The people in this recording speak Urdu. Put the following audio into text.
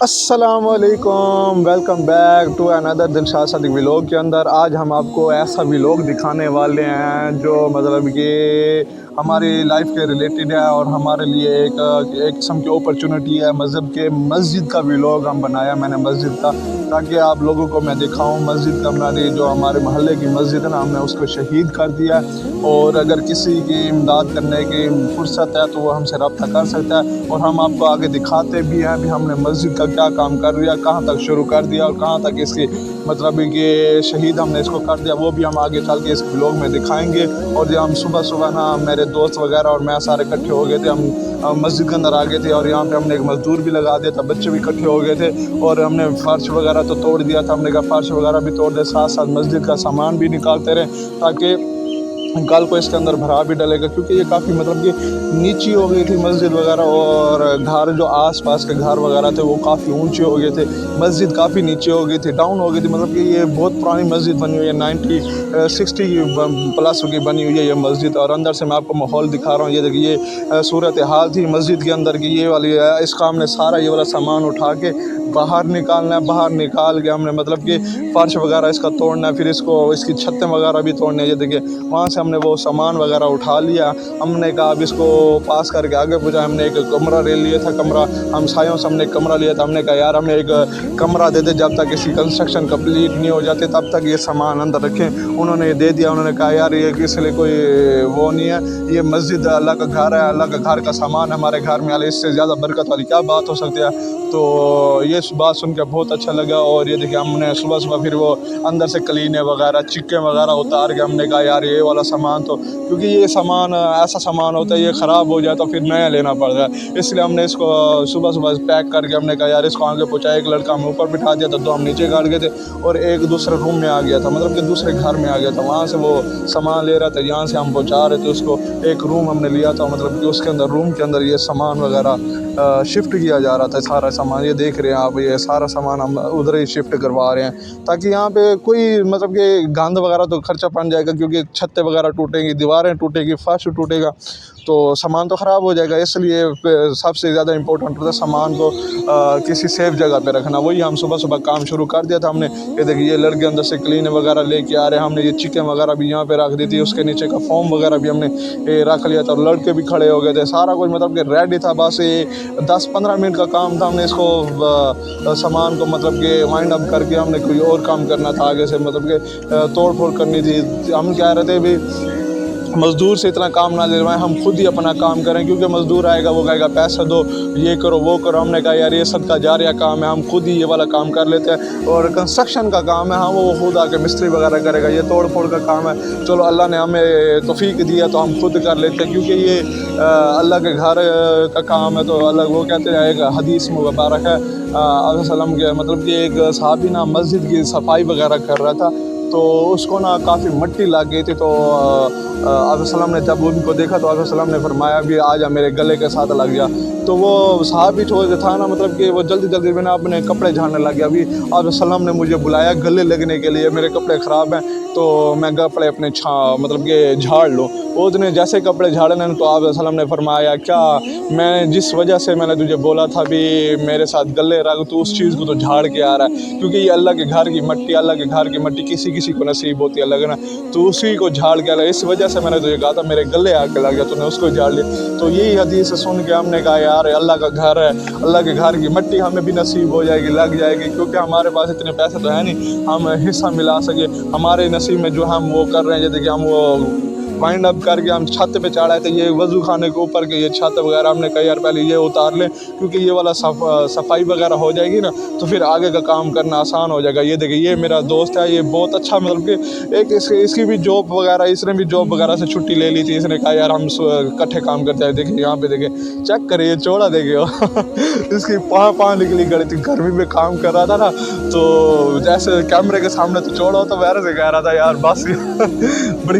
السلام علیکم، ویلکم بیک ٹو اندر دلشاد صادق ولاگ کے اندر آج ہم آپ کو ایسا ولاگ دکھانے والے ہیں جو مطلب کہ ہماری لائف کے ریلیٹڈ ہے اور ہمارے لیے ایک قسم کی اپرچونٹی ہے مذہب کے مسجد کا ولاگ ہم بنایا میں نے مسجد کا، تاکہ آپ لوگوں کو میں دکھاؤں مسجد کا ہماری جو ہمارے محلے کی مسجد ہے نا، ہم نے اس کو شہید کر دیا ہے اور اگر کسی کی امداد کرنے کی فرصت ہے تو وہ ہم سے رابطہ کر سکتا ہے اور ہم آپ کو آگے دکھاتے بھی ہیں بھی ہم نے مسجد کا کیا کام کر دیا، کہاں تک شروع کر دیا اور کہاں تک اس کی مطلب کہ شہید ہم نے اس کو کر دیا، وہ بھی ہم آگے چل کے اس بلاگ میں دکھائیں گے۔ اور جب ہم صبح صبح نا میرے دوست وغیرہ اور میں سارے اکٹھے ہو گئے تھے، ہم مسجد کے اندر آ گئے تھے اور یہاں پہ ہم نے ایک مزدور بھی لگا دیا تھا، بچے بھی اکٹھے ہو گئے تھے اور ہم نے فرش وغیرہ تو توڑ دیا تھا، ہم نے کہا فرش وغیرہ بھی توڑ دے، ساتھ ساتھ مسجد کا سامان بھی نکالتے رہے تاکہ کل کو اس کے اندر بھرا بھی ڈلے گا، کیونکہ یہ کافی مطلب کہ نیچی ہو گئی تھی مسجد وغیرہ اور گھر جو آس پاس کے گھر وغیرہ تھے وہ کافی اونچے ہو گئے تھے، مسجد کافی نیچے ہو گئی تھی، ڈاؤن ہو گئی تھی، مطلب کہ یہ بہت پرانی مسجد بنی ہوئی ہے، 60 پلس کی بنی ہوئی ہے یہ مسجد۔ اور اندر سے میں آپ کو ماحول دکھا رہا ہوں، یہ دیکھیے یہ صورت حال تھی مسجد کے اندر کی، یہ والی اس کام نے سارا یہ والا سامان اٹھا کے باہر نکالنا ہے، باہر نکال کے ہم نے مطلب کہ فرش وغیرہ اس کا توڑنا ہے، پھر اس کی چھتیں وغیرہ بھی توڑنے ہیں۔ یہ دیکھیے وہاں سے ہم نے وہ سامان وغیرہ اٹھا لیا، ہم نے کہا اب اس کو پاس کر کے آگے پہنچا، ہم نے ایک کمرہ لے لیا تھا، کمرہ ہم سایوں سے ہم نے ایک کمرہ لیا تھا، ہم نے کہا یار ہمیں ایک کمرہ دے دے جب تک اس کی کنسٹرکشن کمپلیٹ نہیں ہو جاتی تب تک یہ سامان اندر رکھیں، انہوں نے یہ دے دیا، انہوں نے کہا یار یہ کس لیے کوئی وہ نہیں ہے، یہ مسجد اللہ کا گھر ہے، اللہ کا گھر کا سامان ہمارے گھر میں آلے، اس سے زیادہ برکت والی کیا بات ہو سکتی ہے۔ تو یہ بات سن کے بہت اچھا لگا اور یہ دیکھیں ہم نے صبح صبح پھر وہ اندر سے کلینے وغیرہ چکے وغیرہ اتار کے ہم نے کہا یار یہ والا سامان تو، کیونکہ یہ سامان ایسا سامان ہوتا ہے یہ خراب ہو جائے تو پھر نیا لینا پڑتا ہے، اس لیے ہم نے اس کو صبح صبح پیک کر کے ہم نے کہا یار اس کو آگے پہنچایا، ایک لڑکا ہم اوپر بٹھا دیا تھا، دو ہم نیچے گاڑ گئے تھے اور ایک دوسرے روم میں آ گیا تھا، مطلب کہ دوسرے گھر میں آ گیا تھا، وہاں سے وہ سامان لے رہا تھا، یہاں سے ہم پہنچا رہے تھے اس کو، ایک روم ہم نے لیا تھا، مطلب کہ اس کے اندر روم کے اندر یہ سامان وغیرہ شفٹ کیا جا رہا تھا، سارا سامان یہ دیکھ رہے ہیں آپ، یہ سارا سامان ہم ادھر ہی شفٹ کروا رہے ہیں تاکہ یہاں پہ کوئی مطلب کہ گند وغیرہ تو خرچہ پڑ جائے گا، کیونکہ چھتیں وغیرہ ٹوٹیں گی، دیواریں ٹوٹے گی، فرش ٹوٹے گا تو سامان تو خراب ہو جائے گا، اس لیے سب سے زیادہ امپورٹنٹ ہوتا ہے سامان کو کسی سیف جگہ پہ رکھنا، وہی ہم صبح صبح کام شروع کر دیا تھا ہم نے۔ یہ دیکھیے یہ لڑکے اندر سے کلین وغیرہ لے کے آ رہے ہیں، ہم نے یہ چکن وغیرہ بھی یہاں پہ رکھ دی تھی، اس کے نیچے کا فوم وغیرہ بھی ہم نے رکھ لیا تھا اور لڑکے بھی کھڑے ہو گئے تھے، سارا کچھ مطلب کہ ریڈی تھا، بس یہ 10-15 منٹ کا کام تھا، ہم نے اس کو سامان کو مطلب کہ وائنڈ اپ کر کے ہم نے کوئی اور کام کرنا تھا آگے سے، مطلب کہ توڑ پھوڑ کرنی تھی، ہم کہہ رہے تھے بھی مزدور سے اتنا کام نہ دلوائیں، ہم خود ہی اپنا کام کریں، کیونکہ مزدور آئے گا وہ کہے گا پیسہ دو، یہ کرو وہ کرو، ہم نے کہا یار یہ صدقہ جاریہ کام ہے، ہم خود ہی یہ والا کام کر لیتے ہیں، اور کنسٹرکشن کا کام ہے ہم وہ خود آ کے مستری وغیرہ کرے گا، یہ توڑ پھوڑ کا کام ہے چلو اللہ نے ہمیں توفیق دیا تو ہم خود کر لیتے ہیں، کیونکہ یہ اللہ کے گھر کا کام ہے تو اللہ وہ کہتے ہیں، ایک حدیث مبارک ہے علیہ السلام کے، مطلب کہ ایک صحابی نا مسجد کی صفائی وغیرہ کر رہا تھا تو اس کو نا کافی مٹی لگ گئی تھی، تو علیہ السلام نے جب ان کو دیکھا تو علیہ السلام نے فرمایا بھی آجا میرے گلے کے ساتھ لگ گیا، تو وہ صحابی جو تھا نا مطلب کہ وہ جلدی جلدی میں نے اپنے کپڑے جھاڑنے لگ گیا، ابھی علیہ السلام نے مجھے بلایا گلے لگنے کے لیے، میرے کپڑے خراب ہیں تو میں کپڑے اپنے مطلب کہ جھاڑ لو، اس نے جیسے کپڑے جھاڑنے تو علیہ السلام نے فرمایا کیا میں جس وجہ سے میں نے تجھے بولا تھا بھی میرے ساتھ گلے رکھ تو اس چیز کو تو جھاڑ کے آ رہا ہے، کیونکہ یہ اللہ کے گھر کی مٹی، اللہ کے گھر کی مٹی کسی کسی کو نصیب ہوتی ہے اللہ کے نا، تو اسی کو جھاڑ کے آ، اس وجہ سے میں نے تجھے کہا تھا میرے گلے آ کے لگ گیا، تو نے اس کو جھاڑ لیا، تو یہی حدیث سن کے ہم نے کہا یار اللہ کا گھر ہے، اللہ کے گھر کی مٹی ہمیں بھی نصیب ہو جائے گی، لگ جائے گی، کیونکہ ہمارے پاس اتنے پیسے تو ہیں نہیں ہم حصہ ملا سکے، ہمارے نصیب میں جو ہم وہ کر رہے ہیں، یہ دیکھیں ہم وہ وائنڈ اپ کر کے ہم چھت پہ چڑھائے تھے، یہ وضو خانے کے اوپر کے یہ چھت وغیرہ ہم نے کہا یار پہلے یہ اتار لیں، کیونکہ یہ والا صفائی وغیرہ ہو جائے گی نا تو پھر آگے کا کام کرنا آسان ہو جائے گا۔ یہ دیکھیں یہ میرا دوست ہے، یہ بہت اچھا مطلب کہ ایک اس کی بھی جاب وغیرہ، اس نے بھی جاب وغیرہ سے چھٹی لے لی تھی، اس نے کہا یار ہم اکٹھے کام کرتے ہیں، دیکھیں یہاں پہ دیکھیں چیک کریں یہ چوڑا دیکھیں اس کی پاں نکلی گڑی تھی، گرمی میں کام کر رہا تھا نا تو جیسے کیمرے کے سامنے تو چوڑا ہوتا، ویرے سے کہہ رہا تھا یار بس بڑی